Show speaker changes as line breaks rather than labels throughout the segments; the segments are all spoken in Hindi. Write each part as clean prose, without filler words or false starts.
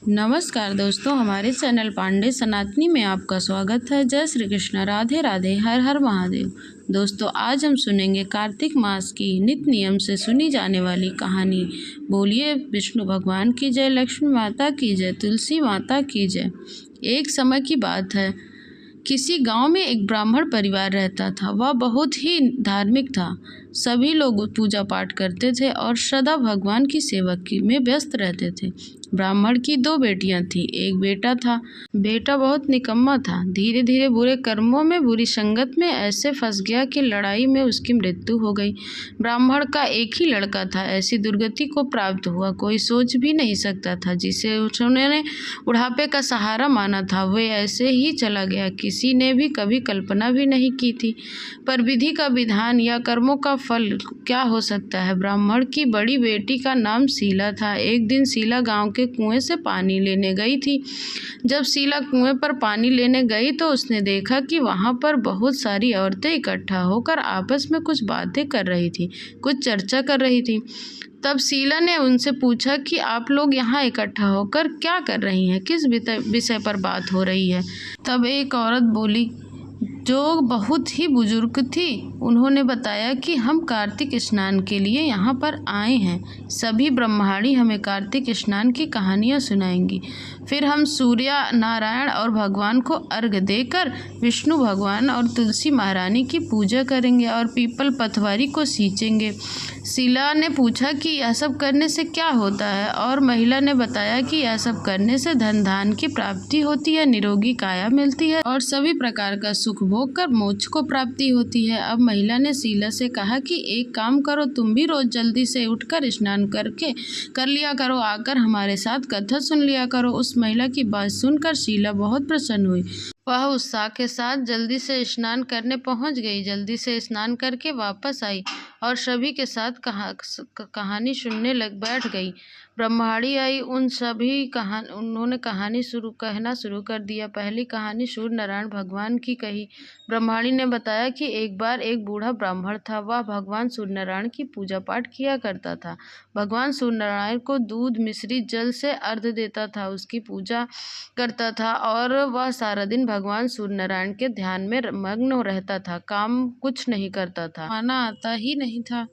नमस्कार दोस्तों, हमारे चैनल पांडे सनातनी में आपका स्वागत है। जय श्री कृष्ण, राधे राधे, हर हर महादेव। दोस्तों, आज हम सुनेंगे कार्तिक मास की नित्य नियम से सुनी जाने वाली कहानी। बोलिए विष्णु भगवान की जय, लक्ष्मी माता की जय, तुलसी माता की जय। एक समय की बात है, किसी गांव में एक ब्राह्मण परिवार रहता था। वह बहुत ही धार्मिक था। सभी लोग पूजा पाठ करते थे और सदा भगवान की सेवा में व्यस्त रहते थे। ब्राह्मण की दो बेटियां थीं। एक बेटा था। बेटा बहुत निकम्मा था। धीरे धीरे बुरे कर्मों में, बुरी संगत में ऐसे फंस गया कि लड़ाई में उसकी मृत्यु हो गई। ब्राह्मण का एक ही लड़का था, ऐसी दुर्गति को प्राप्त हुआ कोई सोच भी नहीं सकता था। जिसे उन्होंने बुढ़ापे का सहारा माना था, वे ऐसे ही चला गया। किसी ने भी कभी कल्पना भी नहीं की थी। पर विधि का विधान या कर्मों का फल क्या हो सकता है। ब्राह्मण की बड़ी बेटी का नाम शीला था। एक दिन शीला गांव के कुएं से पानी लेने गई थी। जब शीला कुएं पर पानी लेने गई तो उसने देखा कि वहां पर बहुत सारी औरतें इकट्ठा होकर आपस में कुछ बातें कर रही थी, कुछ चर्चा कर रही थी। तब शीला ने उनसे पूछा कि आप लोग यहाँ इकट्ठा होकर क्या कर रही हैं, किस विषय पर बात हो रही है। तब एक औरत बोली, जो बहुत ही बुजुर्ग थी। उन्होंने बताया कि हम कार्तिक स्नान के लिए यहाँ पर आए हैं। सभी ब्रह्माणी हमें कार्तिक स्नान की कहानियाँ सुनाएंगी। फिर हम सूर्य नारायण और भगवान को अर्घ्य देकर विष्णु भगवान और तुलसी महारानी की पूजा करेंगे और पीपल पथवारी को सींचेंगे। शीला ने पूछा कि यह सब करने से क्या होता है, और महिला ने बताया कि यह सब करने से धन धान की प्राप्ति होती है, निरोगी काया मिलती है और सभी प्रकार का सुख भोग कर मोक्ष को प्राप्ति होती है। अब महिला ने शीला से कहा कि एक काम करो, तुम भी रोज जल्दी से उठकर स्नान करके कर लिया करो, आकर हमारे साथ कथा सुन लिया करो। उस महिला की बात सुनकर शीला बहुत प्रसन्न हुई। वह उत्साह के साथ जल्दी से स्नान करने पहुंच गई। जल्दी से स्नान करके वापस आई और सभी के साथ कहानी सुनने बैठ गई। ब्रह्माणी आई, उन्होंने कहानी कहना शुरू कर दिया। पहली कहानी सूर्य नारायण भगवान की कही। ब्रह्माणी ने बताया कि एक बार एक बूढ़ा ब्राह्मण था। वह भगवान सूर्य नारायण की पूजा पाठ किया करता था। भगवान सूर्य नारायण को दूध मिश्रित जल से अर्घ्य देता था, उसकी पूजा करता था और वह सारा दिन भगवान सूर्य नारायण के ध्यान में मग्न रहता था। काम कुछ नहीं करता था, खाना आता ही नहीं था।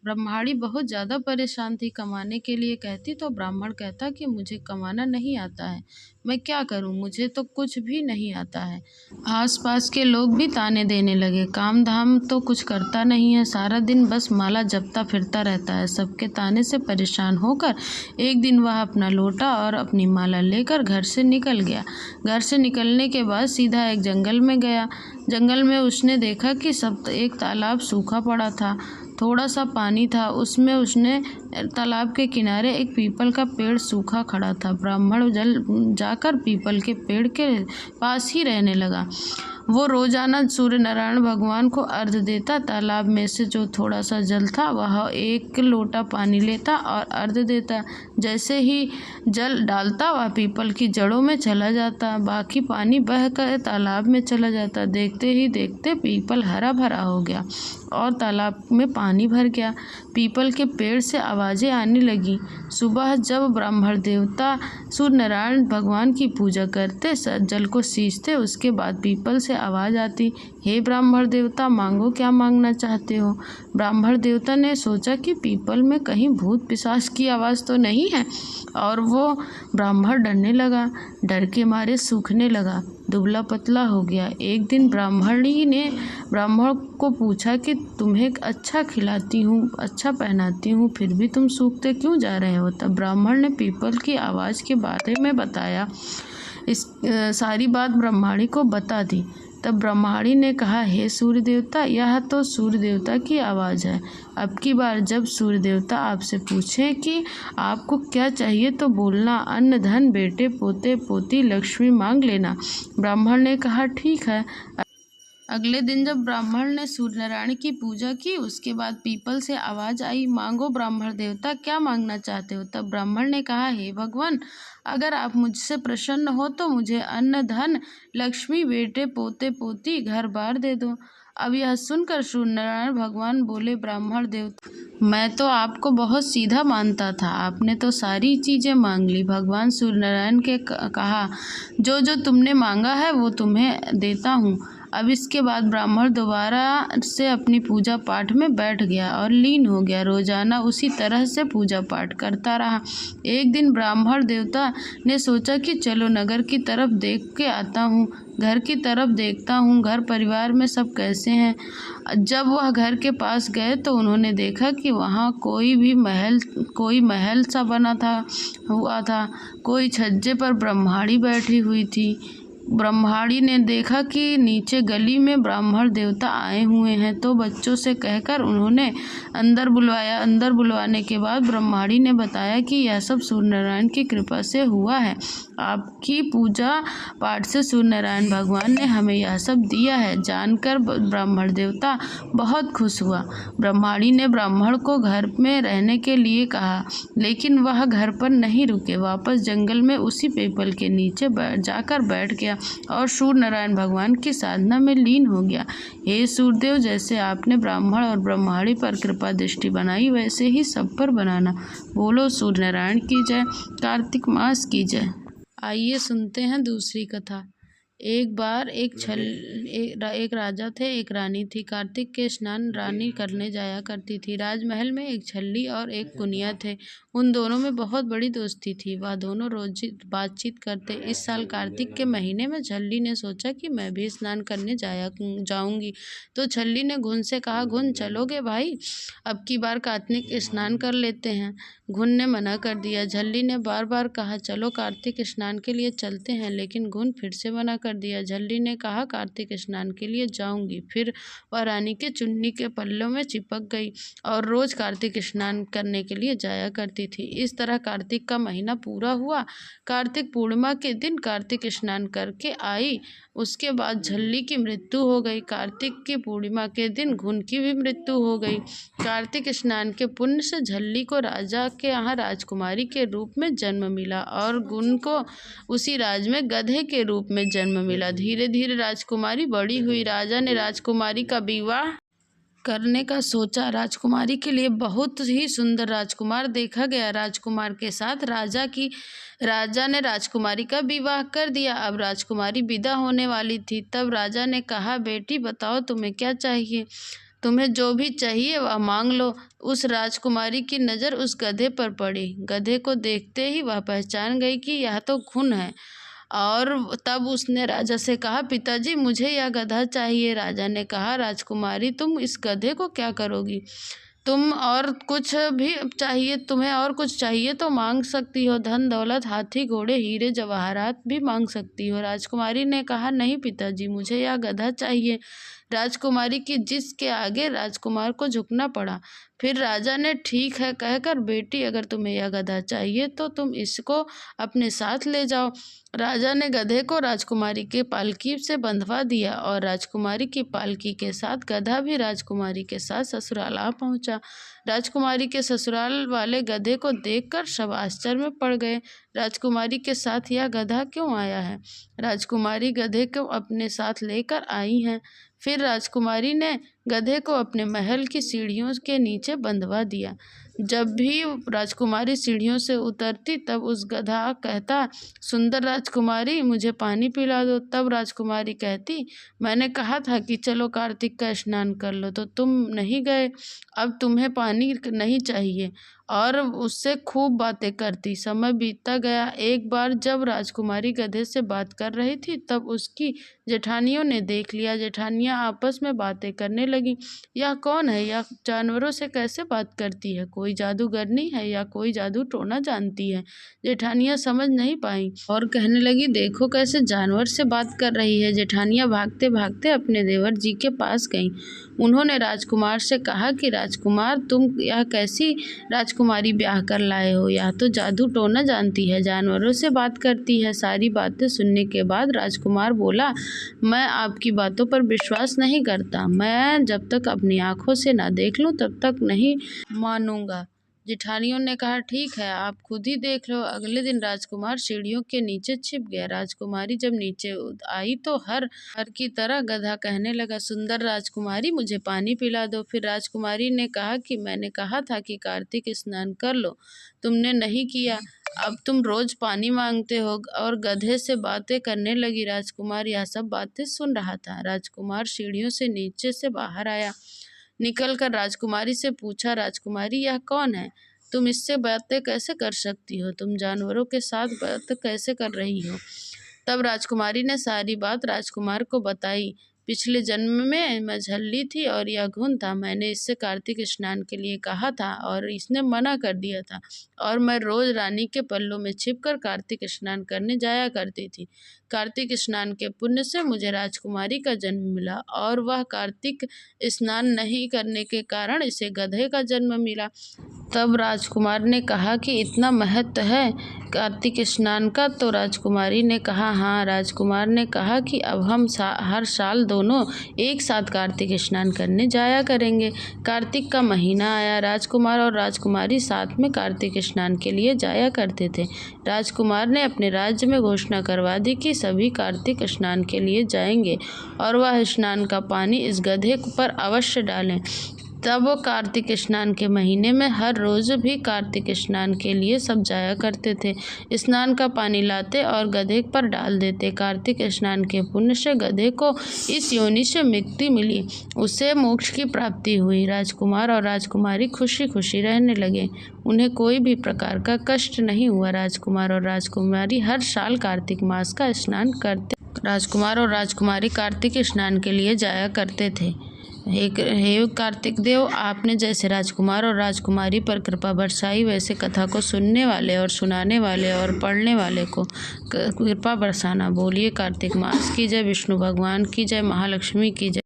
ब्रह्माणी बहुत ज़्यादा परेशान थी। कमाने के लिए कहती तो ब्राह्मण कहता कि मुझे कमाना नहीं आता है, मैं क्या करूं, मुझे तो कुछ भी नहीं आता है। आसपास के लोग भी ताने देने लगे, काम धाम तो कुछ करता नहीं है, सारा दिन बस माला जपता फिरता रहता है। सबके ताने से परेशान होकर एक दिन वह अपना लोटा और अपनी माला लेकर घर से निकल गया। घर से निकलने के बाद सीधा एक जंगल में गया। जंगल में उसने देखा कि एक तालाब सूखा पड़ा था, थोड़ा सा पानी था उसमें। उसने तालाब के किनारे एक पीपल का पेड़ सूखा खड़ा था। ब्राह्मण जाकर पीपल के पेड़ के पास ही रहने लगा। वो रोजाना सूर्य नारायण भगवान को अर्घ्य देता। तालाब में से जो थोड़ा सा जल था वह एक लोटा पानी लेता और अर्घ्य देता। जैसे ही जल डालता वह पीपल की जड़ों में चला जाता, बाकी पानी बह कर तालाब में चला जाता। देखते ही देखते पीपल हरा भरा हो गया और तालाब में पानी भर गया। पीपल के पेड़ से आवाज़ें आने लगी। सुबह जब ब्राह्मण देवता सूर्य नारायण भगवान की पूजा करते, जल को सींचते, उसके बाद पीपल से आवाज़ आती, हे ब्राह्मण देवता, मांगो, क्या मांगना चाहते हो। ब्राह्मण देवता ने सोचा कि पीपल में कहीं भूत पिशाच की आवाज़ तो नहीं है, और वो ब्राह्मण डरने लगा। डर के मारे सूखने लगा, दुबला पतला हो गया। एक दिन ब्राह्मणी ने ब्राह्मण को पूछा कि तुम्हें अच्छा खिलाती हूँ, अच्छा पहनाती हूँ, फिर भी तुम सूखते क्यों जा रहे हो। तब ब्राह्मण ने पीपल की आवाज़ के बारे में बताया। इस सारी बात ब्रह्माणी को बता दी। तब ब्रह्माणी ने कहा, हे सूर्य देवता, यह तो सूर्य देवता की आवाज़ है। अब की बार जब सूर्य देवता आपसे पूछें कि आपको क्या चाहिए तो बोलना, अन्न धन बेटे पोते पोती लक्ष्मी मांग लेना। ब्राह्मण ने कहा, ठीक है। अगले दिन जब ब्राह्मण ने सूर्य नारायण की पूजा की, उसके बाद पीपल से आवाज़ आई, मांगो ब्राह्मण देवता, क्या मांगना चाहते हो। तब ब्राह्मण ने कहा, हे भगवान, अगर आप मुझसे प्रसन्न हो तो मुझे अन्न धन लक्ष्मी बेटे पोते पोती घर बार दे दो। अब यह सुनकर सूर्यनारायण भगवान बोले, ब्राह्मण देवता, मैं तो आपको बहुत सीधा मानता था, आपने तो सारी चीज़ें मांग ली। भगवान सूर्यनारायण के कहा, जो जो तुमने मांगा है वो तुम्हें देता हूँ। अब इसके बाद ब्राह्मण दोबारा से अपनी पूजा पाठ में बैठ गया और लीन हो गया। रोजाना उसी तरह से पूजा पाठ करता रहा। एक दिन ब्राह्मण देवता ने सोचा कि चलो नगर की तरफ देख के आता हूँ, घर की तरफ देखता हूँ, घर परिवार में सब कैसे हैं। जब वह घर के पास गए तो उन्होंने देखा कि वहाँ कोई महल सा बना हुआ था। कोई छज्जे पर ब्रह्माणी बैठी हुई थी। ब्रह्माणी ने देखा कि नीचे गली में ब्राह्मण देवता आए हुए हैं, तो बच्चों से कहकर उन्होंने अंदर बुलवाया। अंदर बुलवाने के बाद ब्रह्माणी ने बताया कि यह सब सूर्यनारायण की कृपा से हुआ है। आपकी पूजा पाठ से सूर्यनारायण भगवान ने हमें यह सब दिया है। जानकर ब्राह्मण देवता बहुत खुश हुआ। ब्रह्माणी ने ब्राह्मण को घर में रहने के लिए कहा, लेकिन वह घर पर नहीं रुके, वापस जंगल में उसी पीपल के नीचे जाकर बैठ गया और सूर्यनारायण भगवान की साधना में लीन हो गया। हे सूर्यदेव, जैसे आपने ब्राह्मण और ब्रह्माणी पर कृपा दृष्टि बनाई, वैसे ही सब पर बनाना। बोलो सूर्यनारायण की जय, कार्तिक मास की जय। आइए सुनते हैं दूसरी कथा। एक बार एक राजा थे, एक रानी थी। कार्तिक के स्नान रानी करने जाया करती थी। राजमहल में एक छल्ली और एक कुनिया थे। उन दोनों में बहुत बड़ी दोस्ती थी। वह दोनों रोज बातचीत करते। इस साल कार्तिक के महीने में छल्ली ने सोचा कि मैं भी स्नान करने जाऊंगी। तो छल्ली ने घुन से कहा, घुन चलोगे भाई, अब की बार कार्तिक स्नान कर लेते हैं। घुन ने मना कर दिया। झल्ली ने बार बार कहा, चलो कार्तिक स्नान के लिए चलते हैं, लेकिन घुन फिर से मना कर दिया। झल्ली ने कहा, कार्तिक स्नान के लिए जाऊंगी। फिर वह रानी के चुन्नी के पल्लों में चिपक गई और रोज कार्तिक स्नान करने के लिए जाया करती थी। इस तरह कार्तिक का महीना पूरा हुआ। कार्तिक पूर्णिमा के दिन कार्तिक स्नान करके आई। उसके बाद झल्ली की मृत्यु हो गई। कार्तिक की पूर्णिमा के दिन घुन की भी मृत्यु हो गई। कार्तिक स्नान के पुण्य से झल्ली को राजा के यहाँ राजकुमारी के रूप में जन्म मिला और घुन को उसी राज में गधे के रूप में जन्म मिला। धीरे धीरे राजकुमारी बड़ी हुई। राजा ने राजकुमारी का विवाह करने का सोचा। राजकुमारी के लिए बहुत ही सुंदर राजकुमार देखा गया। राजकुमार के साथ राजा ने राजकुमारी का विवाह कर दिया। अब राजकुमारी विदा होने वाली थी। तब राजा ने कहा, बेटी बताओ तुम्हें क्या चाहिए, तुम्हें जो भी चाहिए वह मांग लो। उस राजकुमारी की नज़र उस गधे पर पड़ी। गधे को देखते ही वह पहचान गई कि यह तो घुन है, और तब उसने राजा से कहा, पिताजी मुझे यह गधा चाहिए। राजा ने कहा, राजकुमारी तुम इस गधे को क्या करोगी, तुम्हें और कुछ चाहिए तो मांग सकती हो, धन दौलत, हाथी घोड़े, हीरे जवाहरात भी मांग सकती हो। राजकुमारी ने कहा, नहीं पिताजी, मुझे यह गधा चाहिए। राजकुमारी की जिद के आगे राजकुमार को झुकना पड़ा। फिर राजा ने ठीक है कहकर, बेटी अगर तुम्हें यह गधा चाहिए तो तुम इसको अपने साथ ले जाओ। राजा ने गधे को राजकुमारी के पालकी से बंधवा दिया और राजकुमारी की पालकी के साथ गधा भी राजकुमारी के साथ ससुराल आ पहुंचा। राजकुमारी के ससुराल वाले गधे को देखकर सब आश्चर्य में पड़ गए। राजकुमारी के साथ यह गधा क्यों आया है? राजकुमारी गधे को अपने साथ लेकर आई हैं। फिर राजकुमारी ने गधे को अपने महल की सीढ़ियों के नीचे बंधवा दिया। जब भी राजकुमारी सीढ़ियों से उतरती तब उस गधा कहता, सुंदर राजकुमारी मुझे पानी पिला दो। तब राजकुमारी कहती, मैंने कहा था कि चलो कार्तिक का स्नान कर लो तो तुम नहीं गए, अब तुम्हें पानी नहीं चाहिए, और उससे खूब बातें करती। समय बीतता गया। एक बार जब राजकुमारी गधे से बात कर रही थी तब उसकी जेठानियों ने देख लिया। जेठानियाँ आपस में बातें करने लगी, यह कौन है, यह जानवरों से कैसे बात करती है, कोई जादूगरनी है या कोई जादू टोना जानती है? जेठानियाँ समझ नहीं पाई और कहने लगी, देखो कैसे जानवर से बात कर रही है। जेठानियाँ भागते भागते अपने देवर जी के पास गईं। उन्होंने राजकुमार से कहा कि राजकुमार, तुम यह कैसी राजकुमारी ब्याह कर लाए हो, यह तो जादू टोना जानती है, जानवरों से बात करती है। सारी बातें सुनने के बाद राजकुमार बोला, मैं आपकी बातों पर विश्वास नहीं करता, मैं जब तक अपनी आंखों से ना देख लूं तब तक नहीं मानूंगा। जिठानियों ने कहा, ठीक है, आप खुद ही देख लो। अगले दिन राजकुमार सीढ़ियों के नीचे छिप गया। राजकुमारी जब नीचे आई तो हर की तरह गधा कहने लगा, सुंदर राजकुमारी, मुझे पानी पिला दो। फिर राजकुमारी ने कहा कि मैंने कहा था कि कार्तिक स्नान कर लो, तुमने नहीं किया। अब तुम रोज पानी मांगते हो। और गधे से बातें करने लगी। राजकुमार यह सब बातें सुन रहा था। राजकुमार सीढ़ियों से नीचे से बाहर आया, निकलकर राजकुमारी से पूछा, राजकुमारी, यह कौन है? तुम इससे बातें कैसे कर सकती हो? तुम जानवरों के साथ बात कैसे कर रही हो? तब राजकुमारी ने सारी बात राजकुमार को बताई। पिछले जन्म में मैं झल्ली थी और यह घुन था। मैंने इससे कार्तिक स्नान के लिए कहा था और इसने मना कर दिया था, और मैं रोज रानी के पल्लों में छिपकर कार्तिक स्नान करने जाया करती थी। कार्तिक स्नान के पुण्य से मुझे राजकुमारी का जन्म मिला, और वह कार्तिक स्नान नहीं करने के कारण इसे गधे का जन्म मिला। तब राजकुमार ने कहा कि इतना महत्व है कार्तिक स्नान का? तो राजकुमारी ने कहा, हाँ। राजकुमार ने कहा कि अब हम हर साल दोनों एक साथ कार्तिक स्नान करने जाया करेंगे। कार्तिक का महीना आया। राजकुमार और राजकुमारी साथ में कार्तिक स्नान के लिए जाया करते थे। राजकुमार ने अपने राज्य में घोषणा करवा दी कि सभी कार्तिक स्नान के लिए जाएंगे, और वह स्नान का पानी इस गधे पर अवश्य डालें। तब वो कार्तिक स्नान के महीने में हर रोज़ भी कार्तिक स्नान के लिए सब जाया करते थे। स्नान का पानी लाते और गधे पर डाल देते। कार्तिक स्नान के पुण्य से गधे को इस योनि से मुक्ति मिली, उसे मोक्ष की प्राप्ति हुई। राजकुमार और राजकुमारी खुशी खुशी रहने लगे। उन्हें कोई भी प्रकार का कष्ट नहीं हुआ। राजकुमार और राजकुमारी हर साल कार्तिक मास का स्नान करते। राजकुमार और राजकुमारी कार्तिक स्नान के लिए जाया करते थे। हे कार्तिक देव, आपने जैसे राजकुमार और राजकुमारी पर कृपा बरसाई, वैसे कथा को सुनने वाले और सुनाने वाले और पढ़ने वाले को कृपा बरसाना। बोलिए कार्तिक मास की जय, विष्णु भगवान की जय, महालक्ष्मी की जय।